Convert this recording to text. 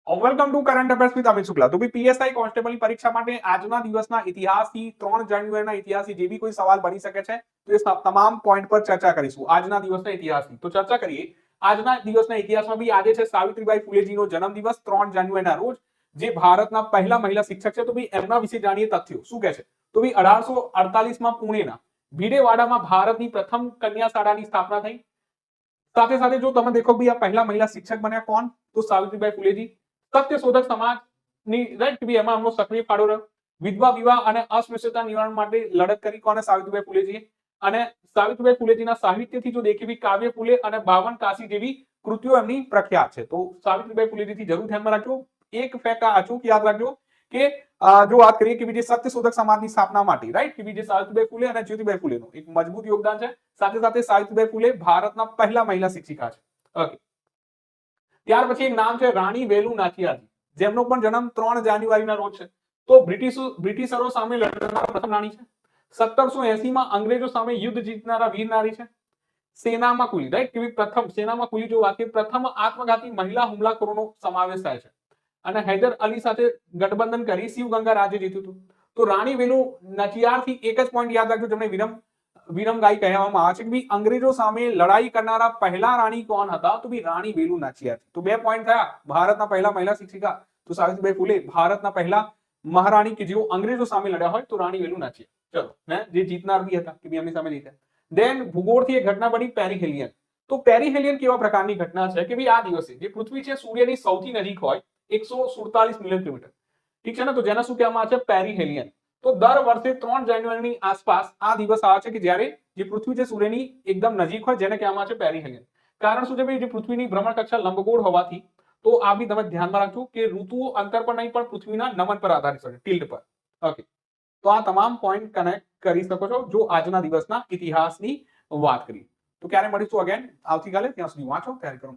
Welcome to current affairs with Amit Shukla. તો ભી PSI કોન્સ્ટેબલની પરીક્ષા માટે આજના દિવસના ઇતિહાસથી 3 જાન્યુઆરીના ઇતિહાસથી જે બી કોઈ સવાલ બની શકે છે તો એ તમામ પોઈન્ટ પર ચર્ચા કરીશું આજના દિવસના ઇતિહાસની. તો ચર્ચા કરીએ આજના દિવસના ઇતિહાસમાં બી આજે છે સાવિત્રીબાઈ ફુલેજીનો જન્મદિવસ 3 જાન્યુઆરીના રોજ, જે ભારતના પહેલા મહિલા શિક્ષક છે. તો ભી એમના વિશે જાણીએ તથ્યો શું કહે છે. તો ભી 1848માં પુણેના ભીડેવાડામાં ભારતની પ્રથમ કન્યા શાળાની સ્થાપના થઈ. સાથે સાથે જો તમે દેખો ભી આ પહેલા મહિલા શિક્ષક બન્યા કોણ, તો સાવિત્રીબાઈ ફુલેજી. સત્યશોધક સમાજની રાઈટ બી એમાં એમનો સક્રિય ફાળો રહ્યો. વિધવા વિવાહ અને અસ્પૃશ્યતા નિવારણ માટે લડત કરી કોને, સાવિત્રીબાઈ ફુલેજીએ. અને સાવિત્રીબાઈ ફુલેજીના સાહિત્યથી જો દેખીએ કાવ્ય ફૂલે અને 52 કાશી જેવી કૃતિઓ એમની પ્રખ્યાત છે. તો સાવિત્રીબાઈ ફુલેજીથી જરૂર ધ્યાનમાં રાખજો. એક ફેક્ટ અચૂક યાદ રાખજો કે જો વાત કરીએ કે બીજે સત્યશોધક સમાજની સ્થાપના માટે રાઈટ કે બીજે સાવિત્રીબાઈ ફુલે અને જ્યોતિબાઈ ફુલેનું એક મજબૂત યોગદાન છે. સાથે સાથે સાવિત્રીબાઈ ફુલે ભારતના પહેલા મહિલા શિક્ષિકા છે. ઓકે, ત્યાર પછી એક નામ છે રાણી વેલુ નાચિયાર, જેમનો પણ જન્મ 3 જાન્યુઆરીના રોજ છે. તો બ્રિટિશરો સામે લડનારા પ્રથમ રાણી છે. 1780 માં અંગ્રેજો સામે યુદ્ધ જીતનારા વીર નારી છે. સેનામાં કુલી રાઈટ કે પ્રથમ સેનામાં કુલી જો વાત કરીએ પ્રથમ આત્મઘાતી મહિલા હુમલાખોરોનો સમાવેશ થાય છે. અને હૈદર અલી સાથે ગઠબંધન કરી શિવગંગા રાજ્ય જીત્યું હતું. તો રાણી વેલુ નાચિયારથી એક જ પોઈન્ટ યાદ રાખજો, જેમને વિરમગાઈ કહેવામાં આવે છે કે અંગ્રેજો સામે લડાઈ કરનારા પહેલા રાણી કોણ હતા, તો ભી રાણી વેલુ નાચિયાર. તો 2 પોઈન્ટ થયા. ભારતના પહેલા મહિલા શિક્ષિકા તો સાવિત્રીબાઈ ફુલે, ભારતના પહેલા મહારાણી કે જેઓ અંગ્રેજો સામે લડ્યા હોય તો રાણી વેલુ નાચિયાર. ચલો ને જે જીતનાર બી હતા કે એમની સામે જીત્યા. દેન ભૂગોળથી એક ઘટના બની પેરીહેલિયન. તો પેરીહેલિયન કેવા પ્રકારની ઘટના છે કે આ દિવસે જે પૃથ્વી છે સૂર્યની સૌથી નજીક હોય 147 મિલિયન કિલોમીટર, ઠીક છે ને, તો જેના શું કહેવામાં આવે છે પેરીહેલિયન. તો દર વર્ષે 3 જાન્યુઆરીની આસપાસ આ દિવસ આવે છે કે જ્યારે જે પૃથ્વી છે સૂર્યની એકદમ નજીક હોય, જેને કહેવામાં આવે છે પેરીહેલિયન. કારણ શું છે ભાઈ, જે પૃથ્વીની ભ્રમણકક્ષા લંબગોળ હોવાથી તો આ બી તમે ધ્યાનમાં રાખજો કે ઋતુઓ અંતર પર નહીં પણ પૃથ્વીના નમન પર આધારિત છે, ટિલ્ટ પર. ઓકે, તો આ તમામ પોઈન્ટ કનેક્ટ કરી શકો છો જો આજના દિવસના ઇતિહાસની વાત કરીએ. તો ક્યારે મળીશું અગેન આવતીકાલે. ત્યાં સુધી વાંચો, તૈયારી કરો.